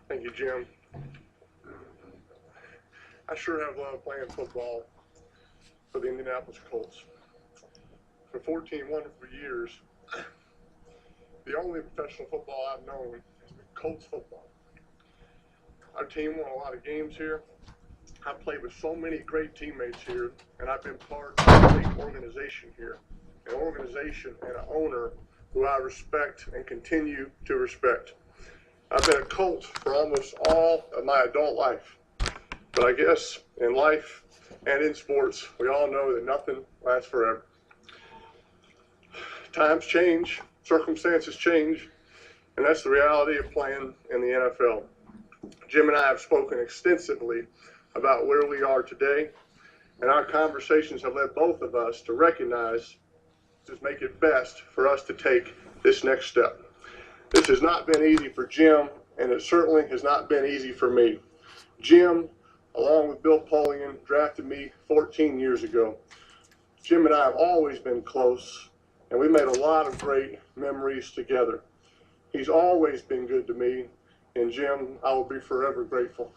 Thank you, Jim. I sure have loved playing football for the Indianapolis Colts. For 14 wonderful years, the only professional football I've known has been Colts football. Our team won a lot of games here. I've played with so many great teammates here, and I've been part of a great organization here. An organization and an owner who I respect and continue to respect. I've been a Colt for almost all of my adult life. But I guess in life and in sports, we all know that nothing lasts forever. Times change, circumstances change, and that's the reality of playing in the NFL. Jim and I have spoken extensively about where we are today, and our conversations have led both of us to recognize to make it best for us to take this next step. This has not been easy for Jim, and it certainly has not been easy for me. Jim, along with Bill Polian, drafted me 14 years ago. Jim and I have always been close, and we made a lot of great memories together. He's always been good to me, and Jim, I will be forever grateful.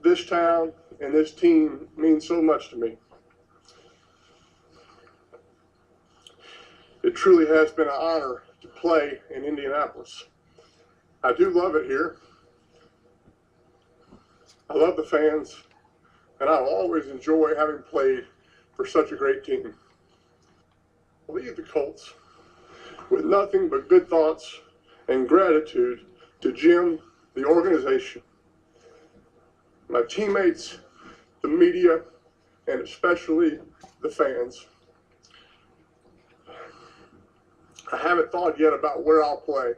This town and this team means so much to me. It truly has been an honor to play in Indianapolis. I do love it here. I love the fans, and I'll always enjoy having played for such a great team. I leave the Colts with nothing but good thoughts and gratitude to Jim, the organization, my teammates, the media, and especially the fans. I haven't thought yet about where I'll play,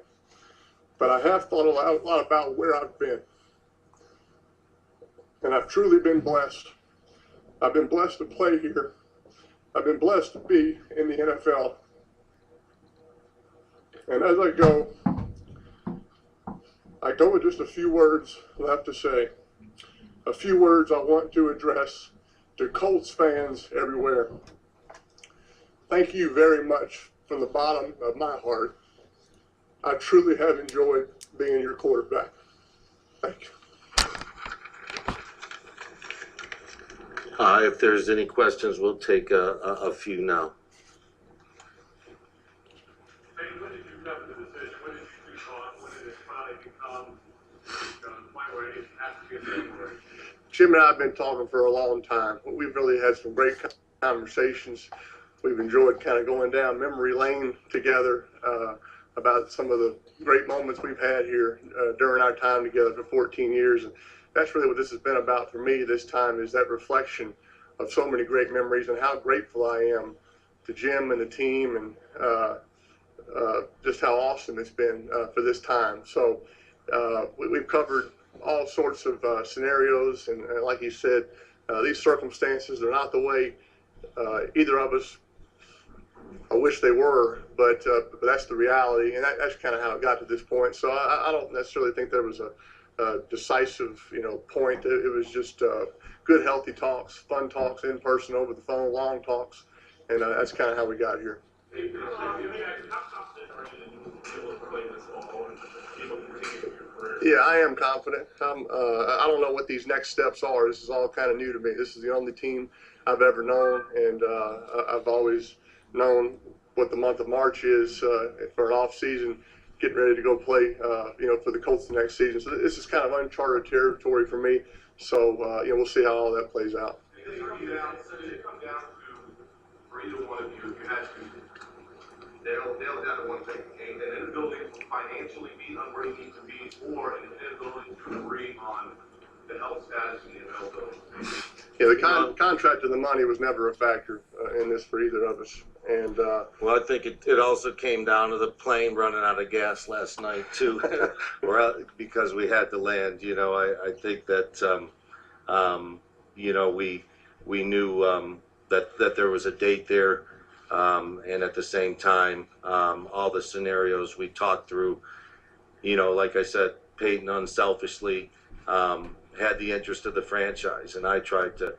but I have thought a lot about where I've been. And I've truly been blessed. I've been blessed to play here. I've been blessed to be in the NFL. And as I go with just a few words left to say. A few words I want to address to Colts fans everywhere. Thank you very much from the bottom of my heart. I truly have enjoyed being your quarterback. Thank you. If there's any questions, we'll take a few now. Hey, when did you come to the decision? When did you thought? When did it finally become the point where it has to be a February? Jim and I have been talking for a long time. We've really had some great conversations. We've enjoyed kind of going down memory lane together about some of the great moments we've had here during our time together for 14 years. And that's really what this has been about for me this time, is that reflection of so many great memories and how grateful I am to Jim and the team, and just how awesome it's been for this time. So we've covered all sorts of scenarios, and like you said, these circumstances are not the way either of us I wish they were, but that's the reality, and that's kind of how it got to this point. So I don't necessarily think there was a decisive, point. It was just good, healthy talks, fun talks in person, over the phone, long talks, and that's kind of how we got here. Yeah, I am confident. I don't know what these next steps are. This is all kind of new to me. This is the only team I've ever known, and I've always known what the month of March is for an off season, getting ready to go play, for the Colts the next season. So this is kind of uncharted territory for me. So we'll see how all that plays out. Did it come down to, for either one of you, you had to nail down to one thing, an inability to financially be on where you need to be, or an inability to agree on the health status and the availability? Yeah, the contract and the money was never a factor in this for either of us. And Well, I think it also came down to the plane running out of gas last night too, because we had to land. I think that we knew that there was a date there, and at the same time, all the scenarios we talked through. Like I said, Peyton unselfishly had the interest of the franchise, and I tried to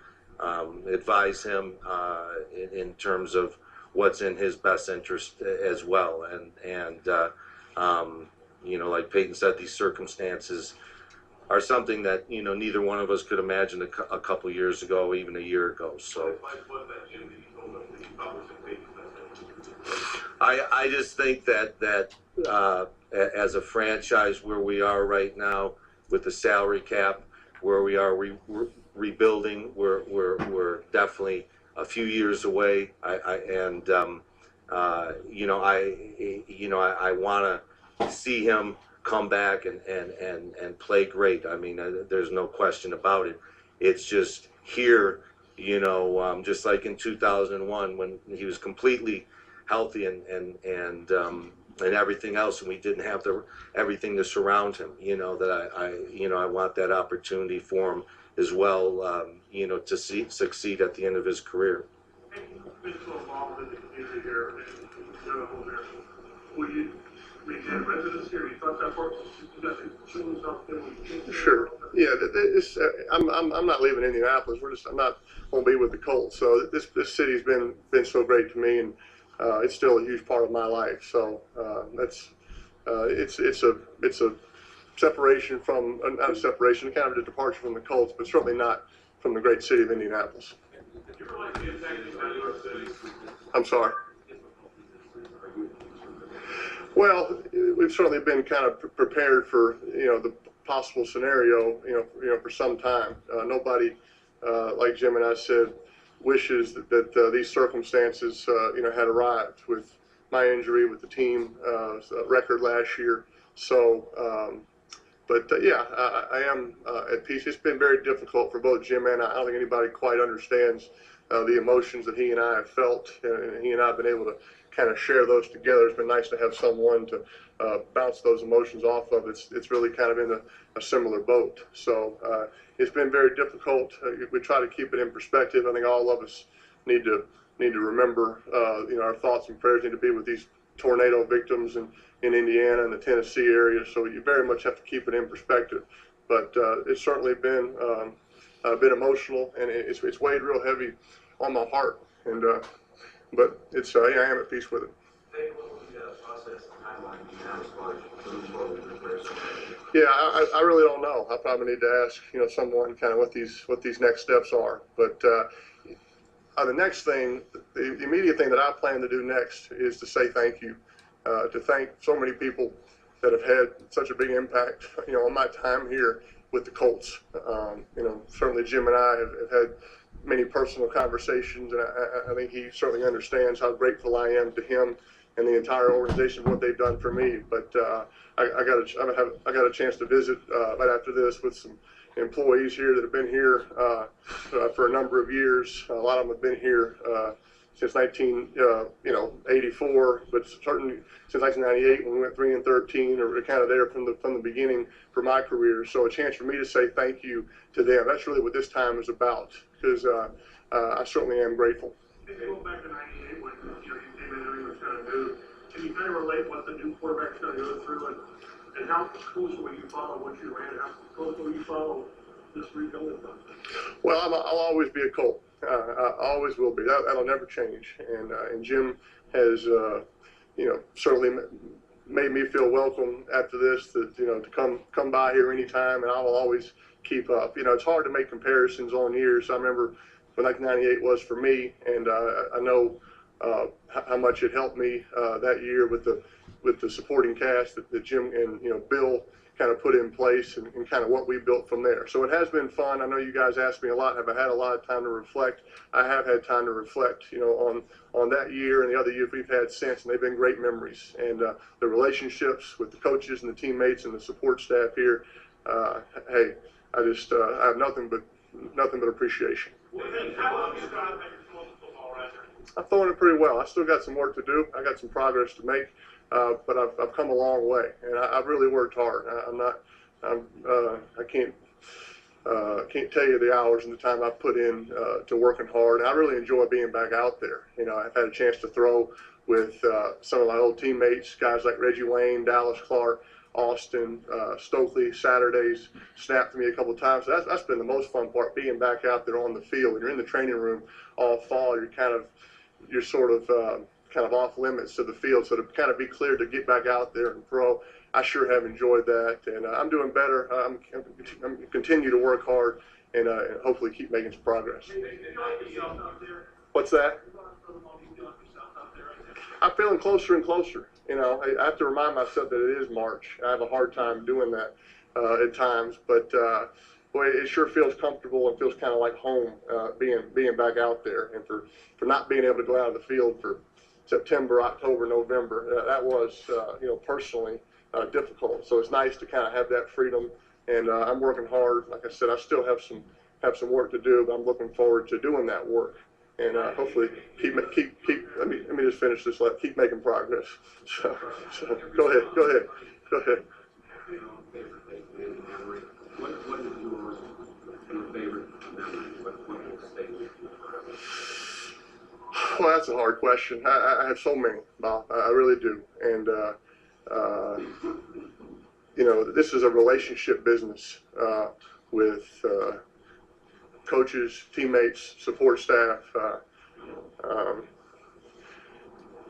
advise him in terms of what's in his best interest as well. And like Peyton said, these circumstances are something that neither one of us could imagine a couple years ago, even a year ago. So I just think that as a franchise where we are right now with the salary cap, where we are rebuilding, we're definitely a few years away. I want to see him come back and play great. I mean, there's no question about it. It's just here, just like in 2001 when he was completely healthy and everything else, and we didn't have everything to surround him. That I want that opportunity for him as well. To succeed at the end of his career. You've been so involved in the community here and the whole there. Will you maintain residence here? You thought that worked? You got to choose something. Sure. Yeah. I'm not leaving Indianapolis. I'm not going to be with the Colts. So this city's been so great to me, and it's still a huge part of my life. So it's a separation from not a separation, kind of a departure from the Colts, but certainly not from the great city of Indianapolis. Did you realize the impact of New York City? I'm sorry. Well, we've certainly been kind of prepared for the possible scenario for some time. Nobody, like Jim and I said, wishes that these circumstances had arrived with my injury, with the team record last year. So, yeah, I am at peace. It's been very difficult for both Jim and I. I don't think anybody quite understands the emotions that he and I have felt, and he and I have been able to kind of share those together. It's been nice to have someone to bounce those emotions off of. It's really kind of in a similar boat. So it's been very difficult. We try to keep it in perspective. I think all of us need to remember, our thoughts and prayers need to be with these tornado victims in Indiana and the Tennessee area. So you very much have to keep it in perspective. But it's certainly been emotional, and it's weighed real heavy on my heart. And but it's I am at peace with it. Yeah, I really don't know. I probably need to ask someone kind of what these next steps are. But the next thing, the immediate thing that I plan to do next is to say thank you, to thank so many people that have had such a big impact on my time here with the Colts. Certainly Jim and I have had many personal conversations, and I think he certainly understands how grateful I am to him and the entire organization for what they've done for me. But I got a chance to visit right after this with some employees here that have been here for a number of years. A lot of them have been here since 1984, but certainly since 1998 when we went 3-13, or kind of there from the beginning for my career. So a chance for me to say thank you to them. That's really what this time is about, because I certainly am grateful. Going back to 98 when you came in, everything was kind of new. Can you kind of relate what the new quarterback's going to go through, and how close will you follow what you ran? How close will you follow this rebuilding process? Well, I'll always be a Colt. I always will be. That'll never change. And Jim has certainly made me feel welcome after this, to come by here anytime, and I will always keep up. It's hard to make comparisons on years. I remember when 1998 was for me, and I know how much it helped me that year with the supporting cast that Jim and Bill kind of put in place, and kind of what we built from there. So it has been fun. I know you guys asked me a lot. Have I had a lot of time to reflect? I have had time to reflect, on that year and the other years we've had since, and they've been great memories. And the relationships with the coaches and the teammates and the support staff here, hey, I have nothing but appreciation. I'm throwing it pretty well. I still got some work to do. I got some progress to make, but I've come a long way, and I've really worked hard. I can't tell you the hours and the time I've put in to working hard. And I really enjoy being back out there. I've had a chance to throw with some of my old teammates, guys like Reggie Wayne, Dallas Clark, Austin, Stokely. Saturdays snapped to me a couple of times. So that's been the most fun part, being back out there on the field. When you're in the training room all fall, you're sort of off limits to the field. So to kind of be clear to get back out there and throw, I sure have enjoyed that, and I'm doing better. I'm continue to work hard and hopefully keep making some progress. What's that? I'm feeling closer and closer. You know, I have to remind myself that it is March. I have a hard time doing that at times, but boy, it sure feels comfortable and feels kind of like home being back out there. And for not being able to go out of the field for September, October, November, that was personally difficult. So it's nice to kind of have that freedom. And I'm working hard. Like I said, I still have some work to do, but I'm looking forward to doing that work. And hopefully keep. Let me just finish this. Keep making progress. So go ahead. What is your favorite memory? What will stay with you forever? Well, that's a hard question. I have so many, Bob. I really do. And this is a relationship business with coaches, teammates, support staff.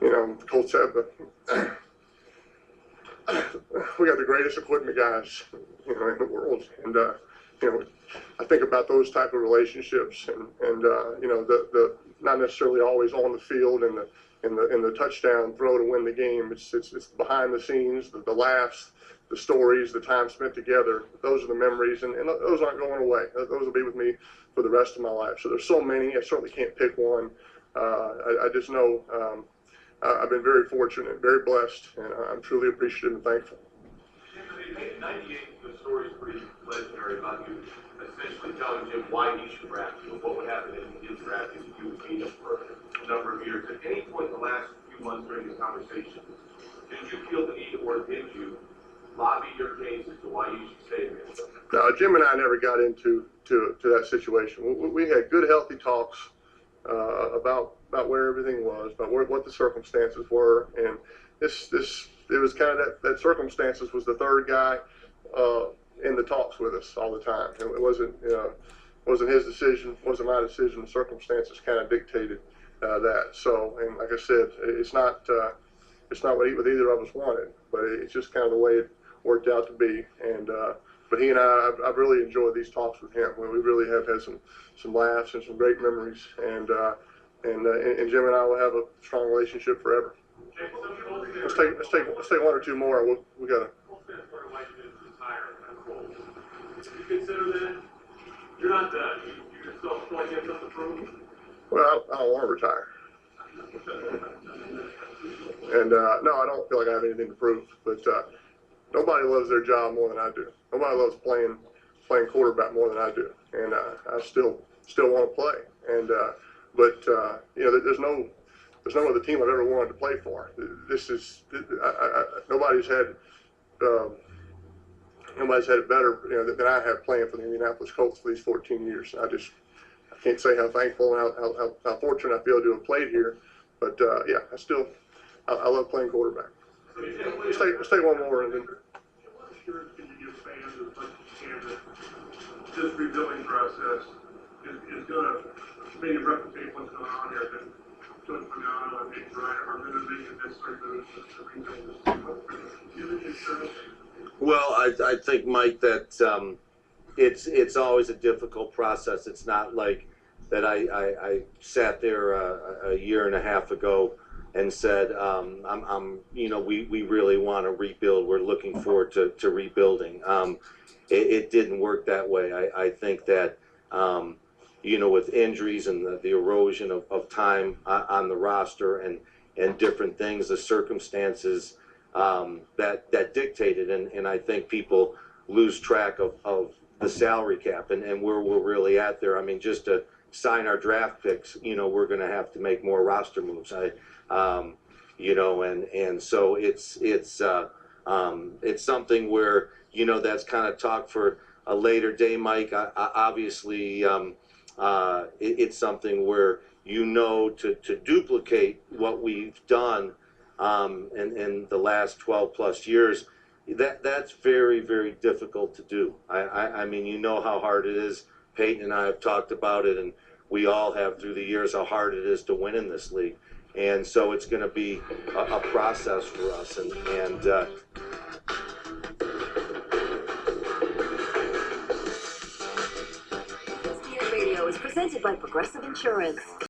The Colts have we got the greatest equipment guys, in the world, and I think about those type of relationships, and the not necessarily always on the field and the touchdown throw to win the game. It's behind the scenes, the laughs, the stories, the time spent together. Those are the memories, and those aren't going away. Those will be with me for the rest of my life. So there's so many. I certainly can't pick one. I just know I've been very fortunate, very blessed, and I'm truly appreciative and thankful. In 98, the story is pretty legendary about you essentially telling Jim why he should draft you, what would happen if he did draft you, if you would beat him for a number of years. At any point in the last few months during this conversation, did you feel the need, or did you lobby your case as to why you should stay in Minnesota? No, Jim and I never got into that situation. We had good, healthy talks about where everything was, about what the circumstances were, and it was kind of that circumstances was the third guy in the talks with us all the time. It wasn't his decision, wasn't my decision. The circumstances kind of dictated that. So, and like I said, it's not what either of us wanted, but it's just kind of the way it worked out to be. And but he and I've really enjoyed these talks with him. We really have had some laughs and some great memories, and Jim and I will have a strong relationship forever. Let's take one or two more. We got to. You consider that you're not done. You still feel like you have something to prove? Well, I don't want to retire. And no, I don't feel like I have anything to prove. But nobody loves their job more than I do. Nobody loves playing quarterback more than I do. And I still want to play. And but there's no other team I've ever wanted to play for. Nobody's had it better, than I have playing for the Indianapolis Colts for these 14 years. I can't say how thankful and how fortunate I feel to have played here. But I love playing quarterback. Let's take one more and then. What assurance can you give fans as much as you can that this rebuilding process is going to maybe replicate what's going on here? That Coach Pagano and Nick Bryant are going to make it necessary to rebuild this. Well, I think, Mike, that it's always a difficult process. It's not like that I sat there a year and a half ago and said, we really want to rebuild. We're looking forward to rebuilding. It didn't work that way. I think that, with injuries and the erosion of time on the roster and different things, the circumstances that dictated, and I think people lose track of the salary cap and where we're really at there. I mean, just to sign our draft picks, we're going to have to make more roster moves. And so it's something where that's kind of talk for a later day, Mike. Obviously, it's something where to duplicate what we've done in the last 12 plus years, that's very, very difficult to do. I mean, how hard it is. Peyton and I have talked about it, and we all have through the years how hard it is to win in this league. And so it's going to be a process for us. And is presented by Progressive Insurance.